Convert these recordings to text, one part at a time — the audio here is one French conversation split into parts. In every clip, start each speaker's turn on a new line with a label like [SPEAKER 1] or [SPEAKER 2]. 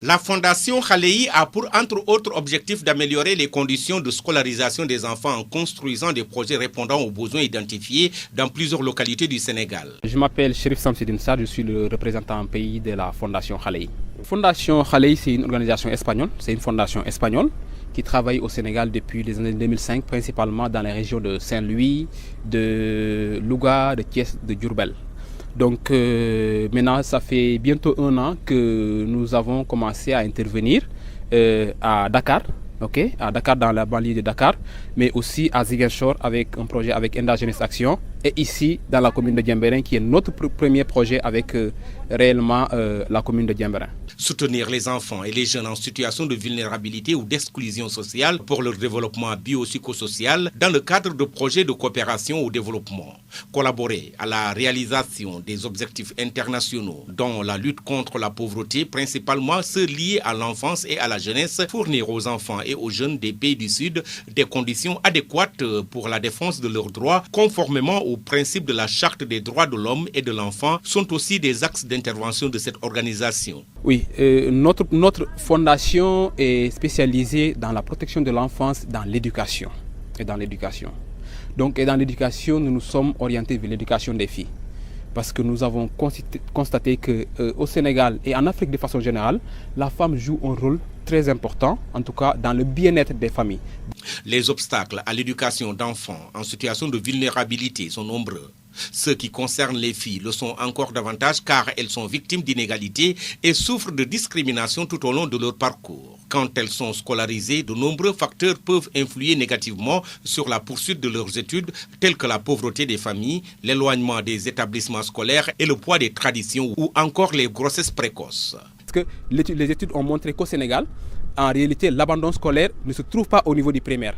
[SPEAKER 1] La Fondation Khalei a pour entre autres objectifs d'améliorer les conditions de scolarisation des enfants en construisant des projets répondant aux besoins identifiés dans plusieurs localités du Sénégal.
[SPEAKER 2] Je m'appelle Chérif Samsidine Sarr, je suis le représentant pays de la Fondation Khalei. Fondation Khalei, c'est une organisation espagnole, c'est une fondation espagnole qui travaille au Sénégal depuis les années 2005, principalement dans les régions de Saint-Louis, de Louga, de Thiès, de Diourbel. Donc maintenant, ça fait bientôt 1 an que nous avons commencé à intervenir à Dakar, à Dakar dans la banlieue de Dakar, mais aussi à Ziguinchor avec un projet avec Enda Jeunesse Action, et ici dans la commune de Diembéring qui est notre premier projet avec réellement la commune de Diembéring.
[SPEAKER 1] Soutenir les enfants et les jeunes en situation de vulnérabilité ou d'exclusion sociale pour leur développement biopsychosocial dans le cadre de projets de coopération au développement. Collaborer à la réalisation des objectifs internationaux dont la lutte contre la pauvreté, principalement ceux liés à l'enfance et à la jeunesse, fournir aux enfants et aux jeunes des pays du Sud des conditions adéquates pour la défense de leurs droits conformément aux principes de la Charte des droits de l'homme et de l'enfant sont aussi des axes d'intervention de cette organisation.
[SPEAKER 2] Oui, notre fondation est spécialisée dans la protection de l'enfance, dans l'éducation et dans l'éducation. Donc, et dans l'éducation, nous nous sommes orientés vers l'éducation des filles. Parce que nous avons constaté qu'au Sénégal et en Afrique de façon générale, la femme joue un rôle très important, en tout cas dans le bien-être des familles.
[SPEAKER 1] Les obstacles à l'éducation d'enfants en situation de vulnérabilité sont nombreux. Ceux qui concernent les filles le sont encore davantage car elles sont victimes d'inégalités et souffrent de discrimination tout au long de leur parcours. Quand elles sont scolarisées, de nombreux facteurs peuvent influer négativement sur la poursuite de leurs études, tels que la pauvreté des familles, l'éloignement des établissements scolaires et le poids des traditions ou encore les grossesses précoces.
[SPEAKER 2] Parce que les études ont montré qu'au Sénégal, en réalité, l'abandon scolaire ne se trouve pas au niveau du primaire.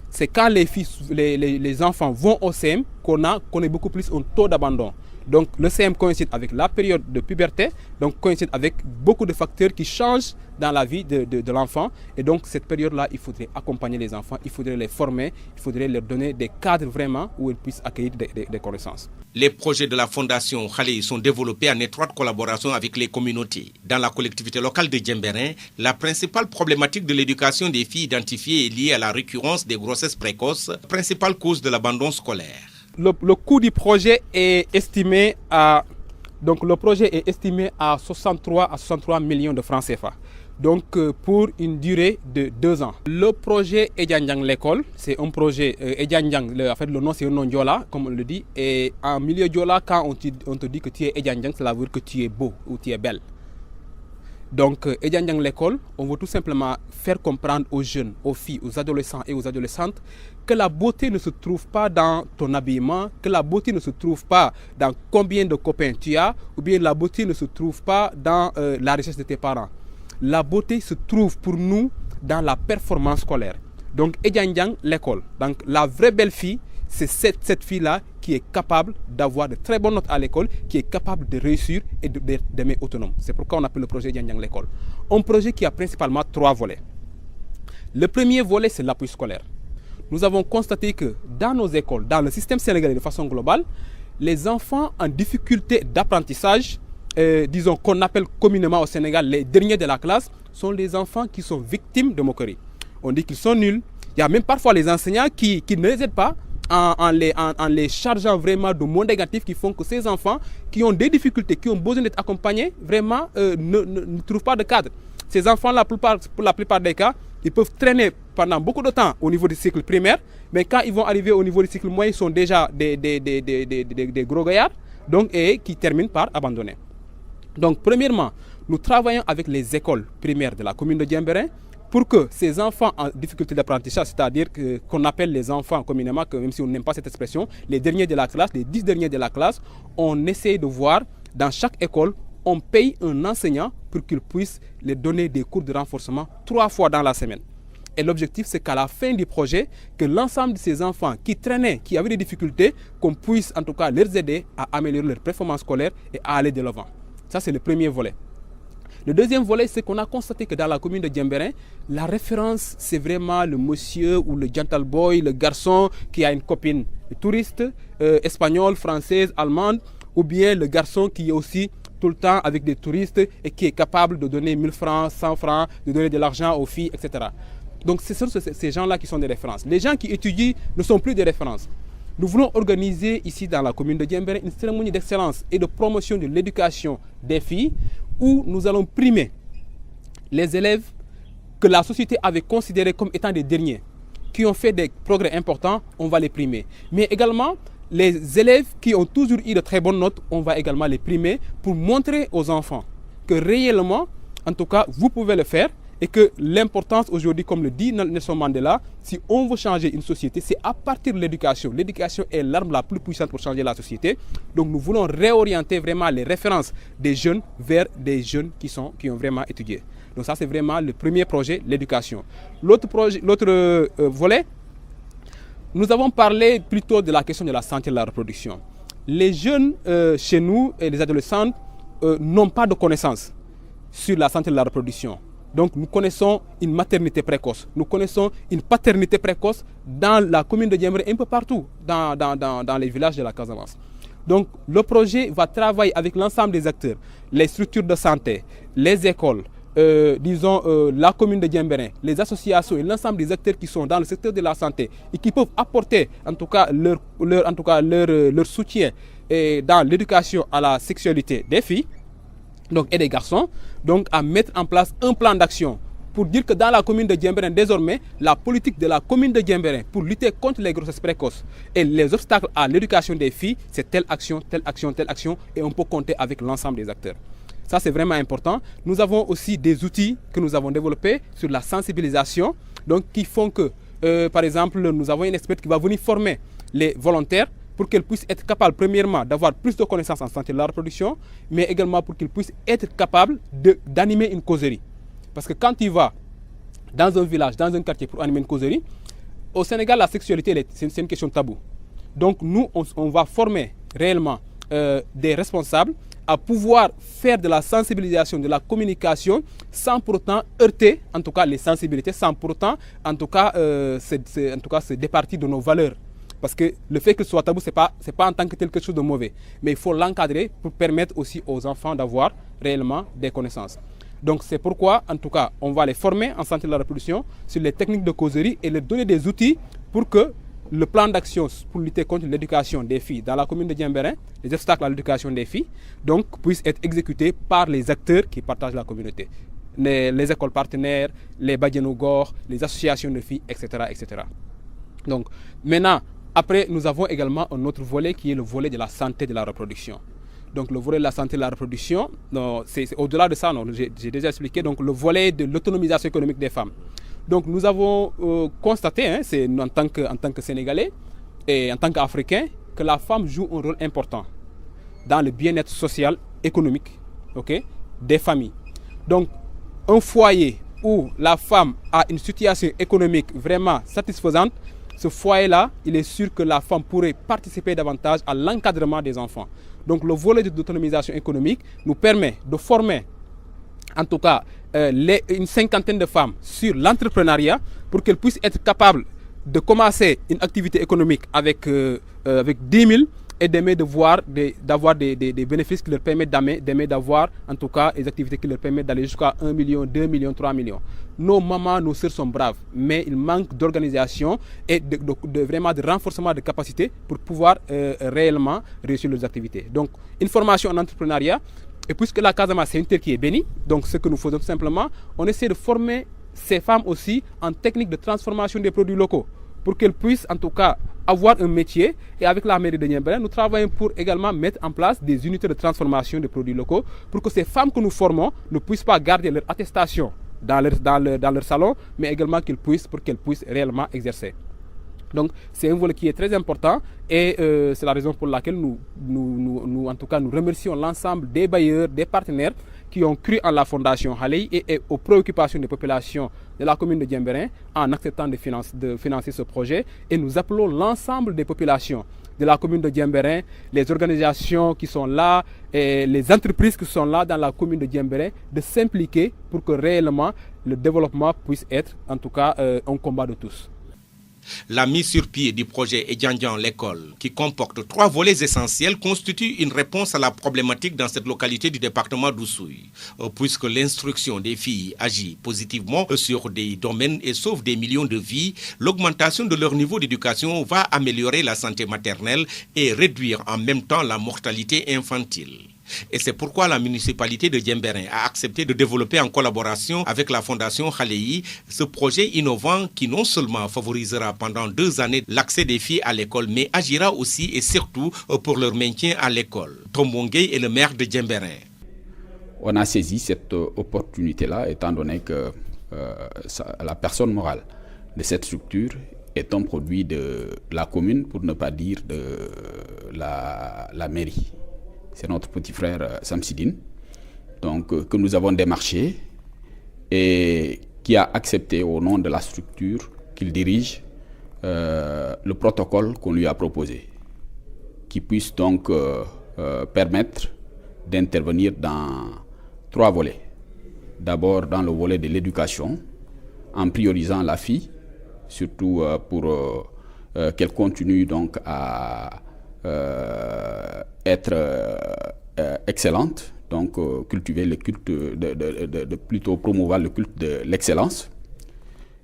[SPEAKER 2] C'est quand les enfants vont au CM qu'on est beaucoup plus un taux d'abandon. Donc le CM coïncide avec la période de puberté, donc coïncide avec beaucoup de facteurs qui changent dans la vie de l'enfant. Et donc cette période-là, il faudrait accompagner les enfants, il faudrait les former, il faudrait leur donner des cadres vraiment où ils puissent accueillir des connaissances.
[SPEAKER 1] Les projets de la Fondation Khalei sont développés en étroite collaboration avec les communautés. Dans la collectivité locale de Diembéring, la principale problématique de l'éducation des filles identifiée est liée à la récurrence des grossesses précoces, principale cause de l'abandon scolaire.
[SPEAKER 2] Le coût du projet est estimé à 63 millions de francs CFA. Donc pour une durée de 2 ans. Le projet Edianjang l'école, c'est un projet Edianjang, le nom c'est un nom Diola, comme on le dit. Et en milieu Diola, quand on te dit que tu es Edianjang, cela veut dire que tu es beau ou tu es belle. Donc, Edianjang l'école, on veut tout simplement faire comprendre aux jeunes, aux filles, aux adolescents et aux adolescentes que la beauté ne se trouve pas dans ton habillement, que la beauté ne se trouve pas dans combien de copains tu as, ou bien la beauté ne se trouve pas dans la richesse de tes parents. La beauté se trouve pour nous dans la performance scolaire. Donc, Edianjang l'école. Donc, la vraie belle fille, c'est cette fille-là qui est capable d'avoir de très bonnes notes à l'école, qui est capable de réussir et d'être autonome. C'est pourquoi on appelle le projet Edianjang l'école. Un projet qui a principalement 3 volets. Le premier volet, c'est l'appui scolaire. Nous avons constaté que dans nos écoles, dans le système sénégalais de façon globale, les enfants en difficulté d'apprentissage, disons qu'on appelle communément au Sénégal les derniers de la classe, sont les enfants qui sont victimes de moqueries. On dit qu'ils sont nuls. Il y a même parfois les enseignants qui ne les aident pas en les chargeant vraiment de mots négatifs qui font que ces enfants qui ont des difficultés, qui ont besoin d'être accompagnés, vraiment ne trouvent pas de cadre. Ces enfants-là, pour la plupart des cas, ils peuvent traîner pendant beaucoup de temps au niveau du cycle primaire, mais quand ils vont arriver au niveau du cycle moyen, ils sont déjà des gros gaillards, donc, et qui terminent par abandonner. Donc, premièrement, nous travaillons avec les écoles primaires de la commune de Diembéring pour que ces enfants en difficulté d'apprentissage, c'est-à-dire qu'on appelle les enfants communément, que même si on n'aime pas cette expression, les derniers de la classe, les 10 derniers de la classe, on essaie de voir dans chaque école, on paye un enseignant pour qu'il puisse les donner des cours de renforcement 3 fois dans la semaine. Et l'objectif, c'est qu'à la fin du projet, que l'ensemble de ces enfants qui traînaient, qui avaient des difficultés, qu'on puisse en tout cas les aider à améliorer leur performance scolaire et à aller de l'avant. Ça, c'est le premier volet. Le deuxième volet, c'est qu'on a constaté que dans la commune de Diembéring, la référence, c'est vraiment le monsieur ou le gentle boy, le garçon qui a une copine touriste, espagnole, française, allemande, ou bien le garçon qui est aussi tout le temps avec des touristes et qui est capable de donner 1000 francs, 100 francs, de donner de l'argent aux filles, etc. Donc ce sont ces gens-là qui sont des références. Les gens qui étudient ne sont plus des références. Nous voulons organiser ici dans la commune de Diembéring une cérémonie d'excellence et de promotion de l'éducation des filles où nous allons primer les élèves que la société avait considérés comme étant des derniers, qui ont fait des progrès importants, on va les primer. Mais également, les élèves qui ont toujours eu de très bonnes notes, on va également les primer pour montrer aux enfants que réellement, en tout cas, vous pouvez le faire et que l'importance aujourd'hui, comme le dit Nelson Mandela, si on veut changer une société, c'est à partir de l'éducation. L'éducation est l'arme la plus puissante pour changer la société. Donc nous voulons réorienter vraiment les références des jeunes vers des jeunes qui ont vraiment étudié. Donc ça, c'est vraiment le premier projet, l'éducation. L'autre volet, nous avons parlé plutôt de la question de la santé et de la reproduction. Les jeunes chez nous et les adolescents n'ont pas de connaissances sur la santé et la reproduction. Donc nous connaissons une maternité précoce, nous connaissons une paternité précoce dans la commune de Diembéring, un peu partout dans les villages de la Casamance. Donc le projet va travailler avec l'ensemble des acteurs, les structures de santé, les écoles, la commune de Diembéring, les associations et l'ensemble des acteurs qui sont dans le secteur de la santé et qui peuvent apporter en tout cas leur soutien dans l'éducation à la sexualité des filles et des garçons, donc à mettre en place un plan d'action pour dire que dans la commune de Diembéring, désormais, la politique de la commune de Diembéring pour lutter contre les grossesses précoces et les obstacles à l'éducation des filles, c'est telle action, telle action, telle action, et on peut compter avec l'ensemble des acteurs. Ça, c'est vraiment important. Nous avons aussi des outils que nous avons développés sur la sensibilisation, donc qui font que, par exemple, nous avons une experte qui va venir former les volontaires pour qu'elles puissent être capables, premièrement, d'avoir plus de connaissances en santé de la reproduction, mais également pour qu'ils puissent être capables d'animer une causerie. Parce que quand tu vas dans un village, dans un quartier pour animer une causerie, au Sénégal, la sexualité, c'est une question taboue. Donc nous, on va former réellement des responsables à pouvoir faire de la sensibilisation, de la communication, sans pour autant heurter, en tout cas, les sensibilités, sans pour autant, en tout cas, se départir de nos valeurs. Parce que le fait que ce soit tabou, ce n'est pas en tant que tel quelque chose de mauvais. Mais il faut l'encadrer pour permettre aussi aux enfants d'avoir réellement des connaissances. Donc c'est pourquoi, en tout cas, on va les former en santé de la reproduction sur les techniques de causerie et leur donner des outils pour que le plan d'action pour lutter contre l'éducation des filles dans la commune de Diembéring, les obstacles à l'éducation des filles, donc puissent être exécutés par les acteurs qui partagent la communauté. Les écoles partenaires, les Badianougor, les associations de filles, etc., etc. Donc maintenant, après, nous avons également un autre volet qui est le volet de la santé de la reproduction. Donc le volet de la santé de la reproduction, c'est au-delà de ça, j'ai déjà expliqué, donc le volet de l'autonomisation économique des femmes. Donc nous avons constaté, c'est en tant que Sénégalais et en tant qu'Africains, que la femme joue un rôle important dans le bien-être social, économique, des familles. Donc un foyer où la femme a une situation économique vraiment satisfaisante, ce foyer-là, il est sûr que la femme pourrait participer davantage à l'encadrement des enfants. Donc le volet de l'autonomisation économique nous permet de former en tout cas une cinquantaine de femmes sur l'entrepreneuriat pour qu'elles puissent être capables de commencer une activité économique avec 10 000 et d'avoir des bénéfices qui leur permettent d'avoir en tout cas des activités qui leur permettent d'aller jusqu'à 1 million, 2 millions, 3 millions. Nos mamans, nos sœurs sont braves, mais il manque d'organisation et vraiment de renforcement de capacité pour pouvoir réellement réussir leurs activités. Donc une formation en entrepreneuriat, et puisque la Casamance c'est une terre qui est bénie, donc ce que nous faisons tout simplement, on essaie de former ces femmes aussi en technique de transformation des produits locaux pour qu'elles puissent en tout cas avoir un métier. Et avec la mairie de Diembéring, nous travaillons pour également mettre en place des unités de transformation des produits locaux pour que ces femmes que nous formons ne puissent pas garder leur attestation dans leur salon, mais également pour qu'elles puissent réellement exercer. Donc c'est un volet qui est très important et c'est la raison pour laquelle nous en tout cas, nous remercions l'ensemble des bailleurs, des partenaires qui ont cru en la fondation Halei et aux préoccupations des populations de la commune de Diembéring en acceptant de financer ce projet. Et nous appelons l'ensemble des populations de la commune de Diembéring, les organisations qui sont là et les entreprises qui sont là dans la commune de Diembéring de s'impliquer pour que réellement le développement puisse être en tout cas un combat de tous.
[SPEAKER 1] La mise sur pied du projet Edjandjan l'école, qui comporte 3 volets essentiels, constitue une réponse à la problématique dans cette localité du département d'Oussouye, puisque l'instruction des filles agit positivement sur des domaines et sauve des millions de vies. L'augmentation de leur niveau d'éducation va améliorer la santé maternelle et réduire en même temps la mortalité infantile. Et c'est pourquoi la municipalité de Diembéring a accepté de développer en collaboration avec la fondation Khaleyi ce projet innovant qui non seulement favorisera pendant 2 années l'accès des filles à l'école, mais agira aussi et surtout pour leur maintien à l'école. Tombongay est le maire de Diembéring.
[SPEAKER 3] On a saisi cette opportunité-là étant donné que la personne morale de cette structure est un produit de la commune, pour ne pas dire de la mairie. C'est notre petit frère Samsidine, donc, que nous avons démarché et qui a accepté au nom de la structure qu'il dirige le protocole qu'on lui a proposé, qui puisse donc permettre d'intervenir dans 3 volets. D'abord dans le volet de l'éducation, en priorisant la fille, surtout pour qu'elle continue donc à être excellente, donc cultiver le culte, plutôt promouvoir le culte de l'excellence.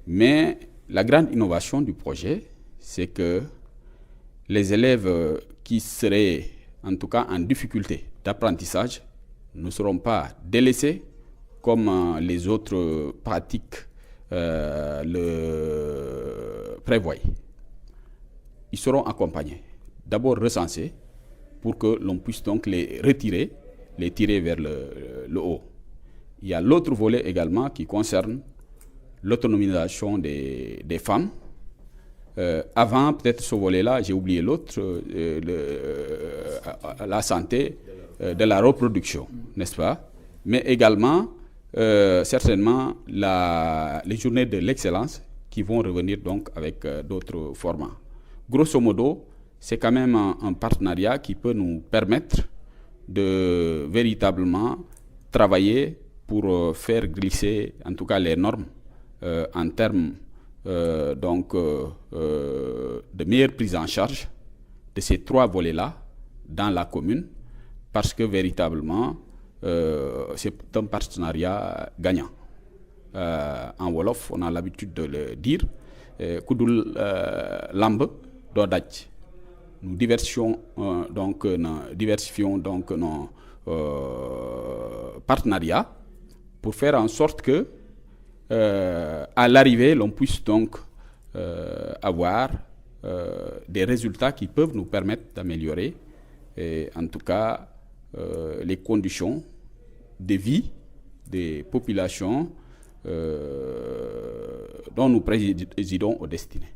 [SPEAKER 3] Mais la grande innovation du projet, c'est que les élèves qui seraient en tout cas en difficulté d'apprentissage ne seront pas délaissés comme les autres pratiques le prévoient. Ils seront accompagnés, d'abord recensés, pour que l'on puisse donc les tirer vers le haut. Il y a l'autre volet également qui concerne l'autonomisation des femmes. Avant, peut-être ce volet-là, j'ai oublié l'autre, la santé de la reproduction, n'est-ce pas? Mais également, certainement, les journées de l'excellence qui vont revenir donc avec d'autres formats. Grosso modo, c'est quand même un partenariat qui peut nous permettre de véritablement travailler pour faire glisser en tout cas les normes en termes de meilleure prise en charge de ces 3 volets-là dans la commune, parce que véritablement c'est un partenariat gagnant. En Wolof, on a l'habitude de le dire, Kudul Lamb do daj. Nous diversifions donc nos partenariats pour faire en sorte que à l'arrivée, l'on puisse donc avoir des résultats qui peuvent nous permettre d'améliorer en tout cas les conditions de vie des populations dont nous présidons aux destinées.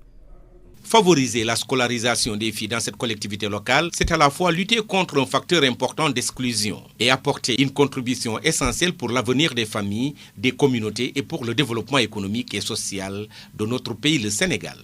[SPEAKER 1] Favoriser la scolarisation des filles dans cette collectivité locale, c'est à la fois lutter contre un facteur important d'exclusion et apporter une contribution essentielle pour l'avenir des familles, des communautés et pour le développement économique et social de notre pays, le Sénégal.